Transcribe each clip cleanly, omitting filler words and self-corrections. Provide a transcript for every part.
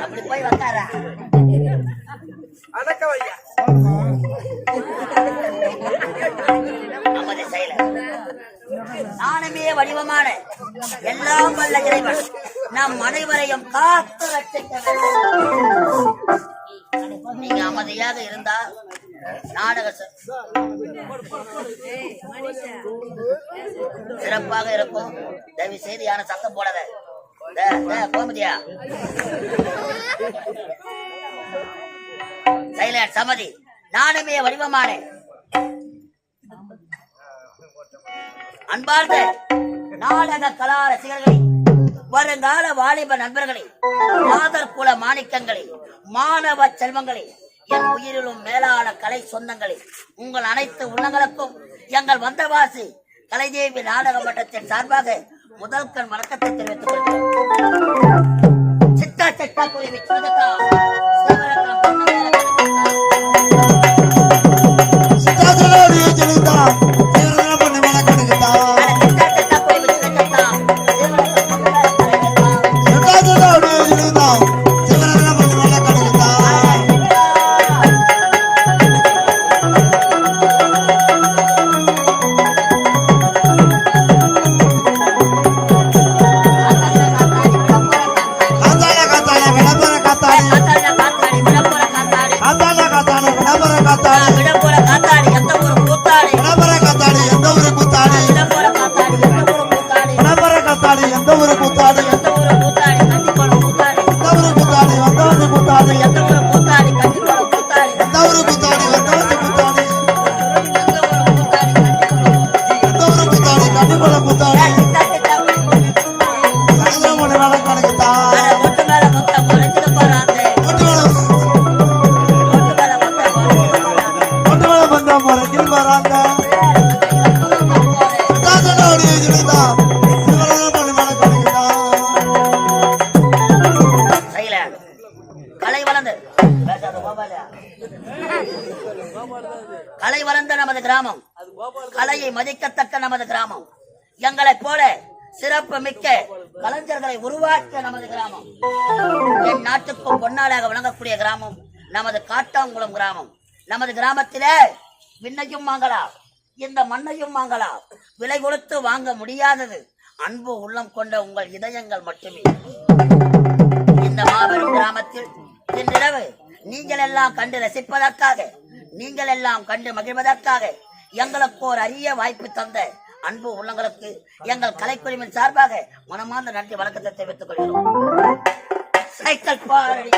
அப்படி போய் வந்தாரா அடக்க வையா நமது செயலர் நானுமே வடிவமான எல்லாம் வல்ல இறைவன் நம் அனைவரையும் காத்து ரட்சிக்க வேண்டும். நீங்க அமைதியாக இருந்தா நாடக சிறப்பாக இருக்கும். தயவு செய்து யானை சத்தம் போடாத. கோமதியா சைலண்ட் சமதி. நானுமே வடிவமான அன்பார்ந்த நாடக கலா ரசிகர்களே, வருங்கால வாலிப நண்பர்களே, மாதர் குல மாணிக்கங்களே, மாணவ செல்வங்களே, என் உயிரிலும் மேலான கலை சொந்தங்களே, உங்கள் அனைத்து உள்ளங்களுக்கும் எங்கள் வந்தவாசி கலைதேவி நாடக மன்றத்தின் சார்பாக முதல் கண் வணக்கத்தை தெரிவித்துக் கொள்கிறோம். சித்தா சித்தா குருவி சிவதத்தா கலை வளர்ந்த நமது கிராமம், கலையை மதிக்கத்தக்க நமது கிராமம், எங்களை போல சிறப்பு மிக்க கலைஞர்களை உருவாக்க நமது கிராமம், என் நாட்டுக்கும் பொன்னாளாக விளங்கக்கூடிய கிராமம் நமது காட்டாங்குளம் கிராமம். நமது கிராமத்திலே விண்ணையும் வாங்கலாம், இந்த மண்ணையும் வாங்கலாம். விலை கொடுத்து வாங்க முடியாதது அன்பு உள்ளம் கொண்ட உங்கள் இதயங்கள் மட்டுமே. இந்த மாபெரும் கிராமத்தில் இன்றிரவு நீங்கள் எல்லாம் கண்டு ரசிப்பதற்காக, நீங்கள் எல்லாம் கண்டு மகிழ்வதற்காக எங்களுக்கு ஒரு அரிய வாய்ப்பு தந்த அன்பு உள்ளங்களுக்கு எங்கள் கலைக்குழுவின் சார்பாக மனமார்ந்த நன்றி வணக்கத்தை தெரிவித்துக் கொள்கிறோம். சைக்கிள் பாரடி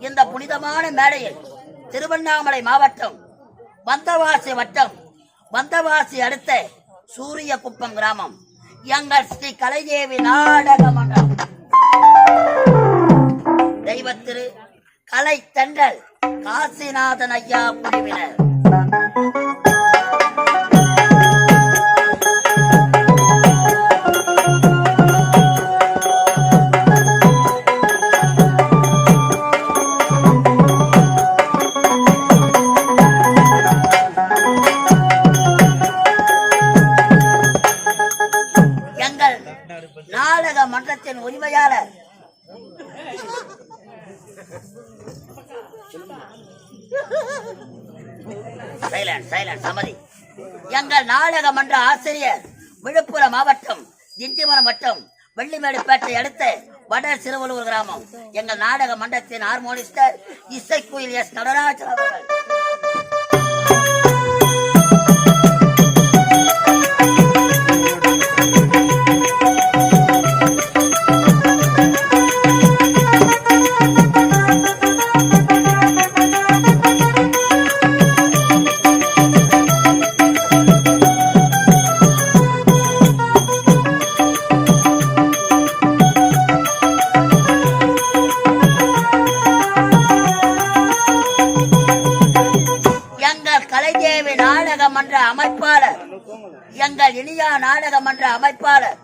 இந்த புனிதமான மேடையில் திருவண்ணாமலை மாவட்டம் வந்தவாசி வட்டம், வந்தவாசி அடுத்த சூரிய குப்பம் கிராமம், எங்கள் ஸ்ரீ கலைதேவி நாடக மன்றம், தெய்வத்திரு கலை தென்றல் காசிநாதன் ஐயா குழுவினர் எங்கள் நாடக மன்றத்தின் உரிமையாளர் சமதி, எங்கள் நாடக மன்ற ஆசிரியர் விழுப்புரம் மாவட்டம் திண்டிவனம் வட்டம் வெள்ளிமேடுப்பேட்டை அடுத்த வட சிறுவலூர் கிராமம். எங்கள் நாடக மன்றத்தின் ஹார்மோனிஸ்டர் இசைக்குயில் எஸ் நடராஜன் அவர்கள். அமைப்பாளர், எங்கள் இனியா நாடக மன்ற அமைப்பாளர்,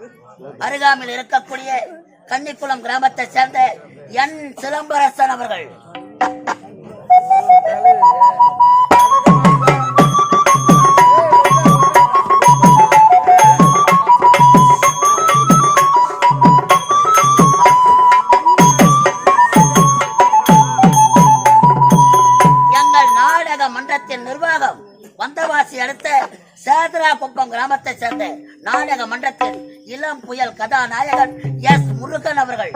அருகாமையில் இருக்கக்கூடிய கன்னிக்குளம் கிராமத்தை சேர்ந்த என் சிலம்பரசன் அவர்கள். எங்கள் நாடக மன்றத்தின் நிர்வாகம் வந்தவாசி அடுத்த சேதரா குப்பம் கிராமத்தை சேர்ந்த நாடக மன்றத்தில் இளம் புயல் கதாநாயகன் எஸ் முருகன் அவர்கள்.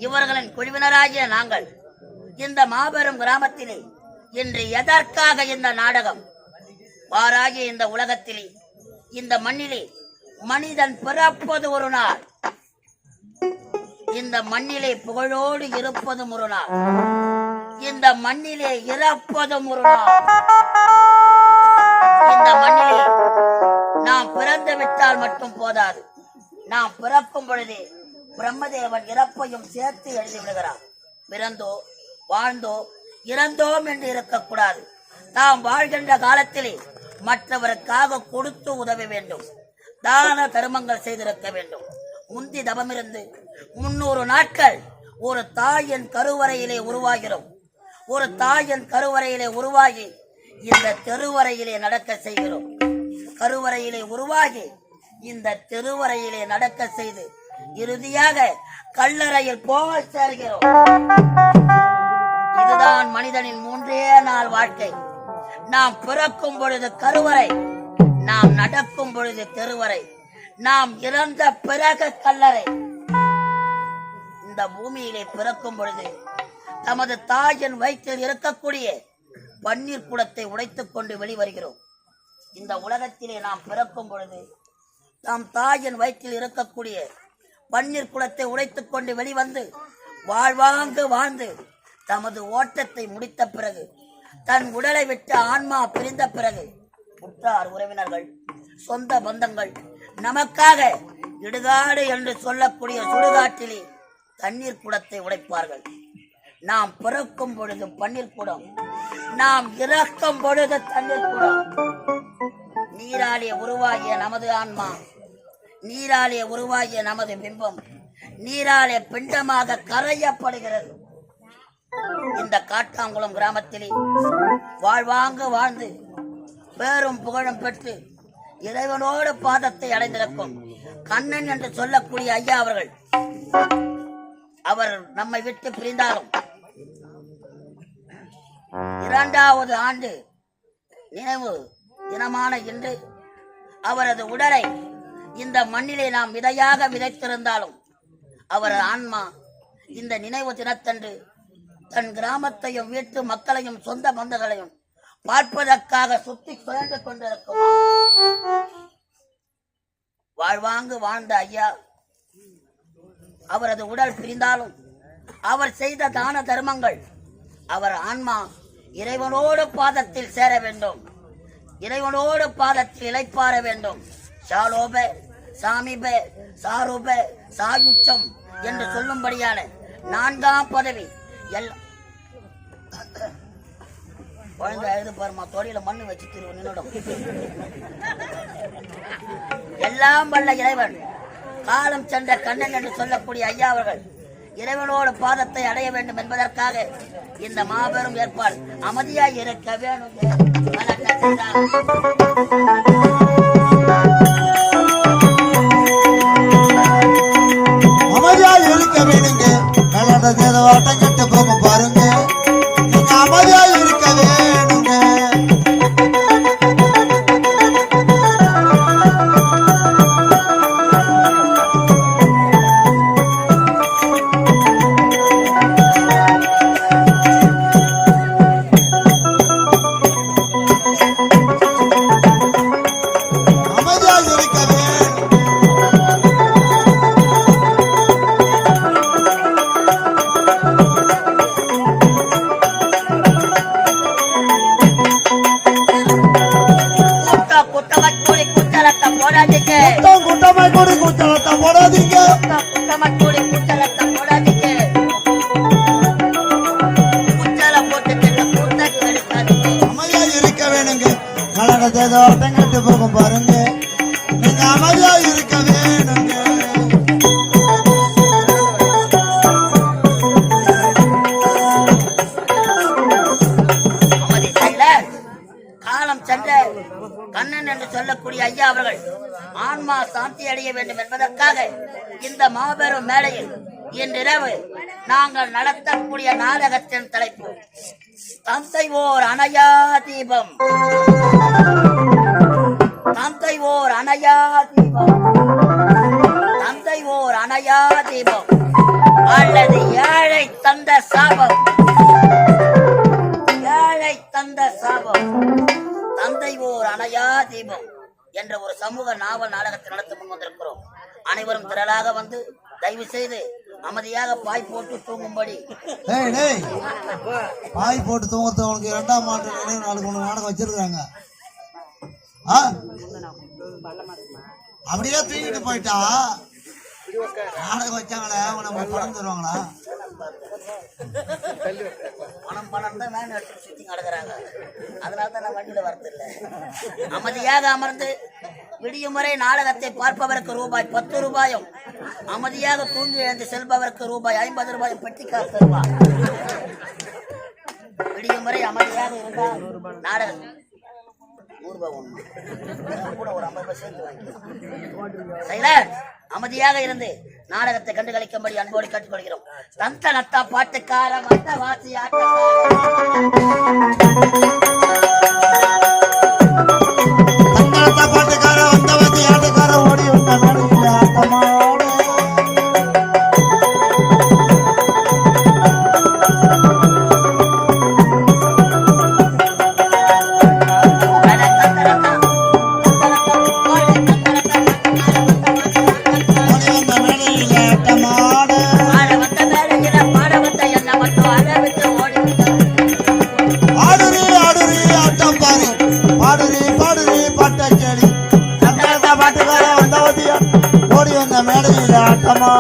இவர்களின் குழுவினராகிய நாங்கள் இந்த மாபெரும் கிராமத்திலே இன்று எதற்காக இந்த நாடகம் வாராகிய இந்த உலகத்திலே இந்த மண்ணிலே மனிதன் பிறப்பது ஒரு நாள், இந்த மண்ணிலே புகழோடு இருப்பதும் ஒரு நாள், இந்த மண்ணிலே இறப்பதும் ஒரு நாள். இந்த மண்ணிலே நாம் பிறந்து விட்டால் மட்டும் போதாது, நாம் பிறக்கும் பொழுதே பிரம்மதேவன் இறப்பையும் சேர்த்து எழுதி விடுகிறார். பிறந்தோ வாழ்ந்தோ இறந்தோம் என்று இருக்கக்கூடாது. நாம் வாழ்கின்ற காலத்திலே மற்றவருக்காக கொடுத்து உதவ வேண்டும், தான தர்மங்கள் செய்திருக்க வேண்டும். முந்தி தவமிருந்து 300 நாட்கள் ஒரு தாயின் கருவறையிலே உருவாகிறோம். ஒரு தாயின் கருவறையிலே உருவாகி இந்த தெருவறையிலே நடக்க செய்கிறோம். கருவறையிலே உருவாகி இந்த தெருவறையிலே நடக்க செய்து இறுதியாக கல்லறையில் போய் சேர்கிறோம். இதுதான் மனிதனின் 3 நாள் வாழ்க்கை. நாம் பிறக்கும் பொழுது கருவறை, நாம் நடக்கும் பொழுது தெருவறை, நாம் இறந்த பிறகு கல்லறை. இந்த பூமியிலே பிறக்கும் பொழுது தமது தாயின் வயிற்றில் இருக்கக்கூடிய பன்னீர் குடத்தை உடைத்துக் கொண்டு வெளிவருகிறோம். இந்த உலகத்திலே நாம் பிறக்கும் பொழுது நம் தாயின் வயிற்றில் இருக்கக்கூடிய பன்னீர் குடத்தை உடைத்துக் கொண்டு வெளிவந்து வாழ்வாங்கு வாழ்ந்து தமது ஓட்டத்தை முடித்த பிறகு தன் உடலை விட்டு ஆன்மா பிரிந்த பிறகு உற்றார் உறவினர்கள் சொந்த பந்தங்கள் நமக்காக இடுகாடு என்று சொல்லக்கூடிய சுடுகாட்டிலே தண்ணீர் குடத்தை உடைப்பார்கள். நாம் பிறக்கும் பொழுது பன்னீர் குடம், நாம் இறக்கும் பொழுது தண்ணீர் குடம். நீராலே உருவாகிய நமது ஆன்மா, நீராலே உருவாகிய நமது பிம்பம் நீராலே பிண்டமாக கரையப்படுகிறது. இந்த காட்டாங்குளம் கிராமத்திலே வாழ்வாங்கு வாழ்ந்து பேரும் புகழும் பெற்று இறைவனோடு பாதத்தை அடைந்திருக்கும் கண்ணன் என்று சொல்லக்கூடிய ஐயா அவர்கள், அவர் நம்மை விட்டு பிரிந்தாலும் 2வது ஆண்டு நினைவு தினமான இன்று அவரது உடலை இந்த மண்ணிலே நாம் விதையாக விதைத்திருந்தாலும் அவரது ஆன்மா இந்த நினைவு தினத்தன்று தன் கிராமத்தையும் வீட்டு மக்களையும் சொந்த பந்தங்களையும் பார்ப்பதற்காக சுத்தி சுழன்று கொண்டிருக்கும். வாழ்வாங்கு வாழ்ந்த ஐயா அவரது உடல் பிரிந்தாலும் அவர் செய்த தான தர்மங்கள் அவர் ஆன்மா இறைவனோடு பாதத்தில் சேர வேண்டும், இறைவனோடு பாதத்தில் இளைப்பாற வேண்டும். ஷாலோப சாமிப, சாரூப, சாயுச்சம் என்று சொல்லும்படியான 4ஆம் பதவி எல்லாம் குழந்தை எழுது பாருமா, தொழில மண்ணு வச்சு திருவு நின்னுடும். எல்லாம் வல்ல இறைவன் காலம் சென்ற கண்ணன் என்று சொல்லக்கூடிய ஐயா அவர்கள் இறைவனோட பாதத்தை அடைய வேண்டும் என்பதற்காக இந்த மாபெரும் ஏற்பாடு. அமைதியாய் இருக்க வேணும், அமைதியாய் இருக்க வேணுங்க. ஆட்டம் கட்டு போக பாருங்க, நீங்க அமைதியாய் இருக்க வேணுங்க. கட்டு போக பாருங்க, நீங்க அமைதியா இருக்க வேணுங்க. காலம் சென்ற கண்ணன் என்று சொல்லக்கூடிய ஐயா அவர்கள் ஆன்மா சாந்தி அடைய வேண்டும் என்பதற்காக இந்த மாபெரும் மேடையில் இன்றிரவு நாங்கள் நடத்தக்கூடிய நாடகத்தின் தலைப்பு தந்தை ஓர் அணையா தீபம். தந்தை ஓர் அணையா தீபம், தந்தை ஓர் அணையா தீபம் அல்லது ஏழை தந்த சாபம். ஏழை தந்த சாபம், தந்தை ஓர் அணையா தீபம் என்ற ஒரு சமூக நாவல் நாடகத்தை நடத்த முன் வந்திருக்கிறோம். அனைவரும் திரளாக வந்து தயவு செய்து அமைதியாக பாய் போட்டு தூங்கும்படி. பாய் போட்டு தூங்குறவங்களுக்கு 2ஆம் ஆண்டு நினைவு நாளுக்கு ஒன்று நாடகம் வச்சிருக்காங்க. அப்படியே தூக்கிட்டு போயிட்டா நாடகம் வச்சாங்களே அவங்க பணம் தருவாங்களா? பணம் தான் வேன் எடுத்து சுத்தி நடக்கிறாங்க. அதனால்தான் நான் வண்டியில வரது இல்லை. அமைதியாக அமர்ந்து விடியும் முறை நாடகத்தை பார்ப்பவருக்கு ரூபாய் 10 ரூபாயும், அமைதியாக தூங்கி எழுந்து செல்பவருக்கு ரூபாய் 50 ரூபாயும் பெட்டி காசு தருவார். விடியும் முறை அமைதியாக இருந்தால் நாடகம் 100 ரூபாய் கூட ஒரு 50 ரூபாய் சேர்த்து வாங்கிக்கலாம். அமைதியாக இருந்து நாடகத்தை கண்டு கழிக்கும்படி அன்போடு கேட்டுக்கொள்கிறோம். தந்த நத்தா பாட்டுக்கார வந்த வாசி பாட்டுக்கார வந்த வாசி ஆட்டக்கார ஓடி வந்த ஆட்டமா மேடையில் ஆட்டமா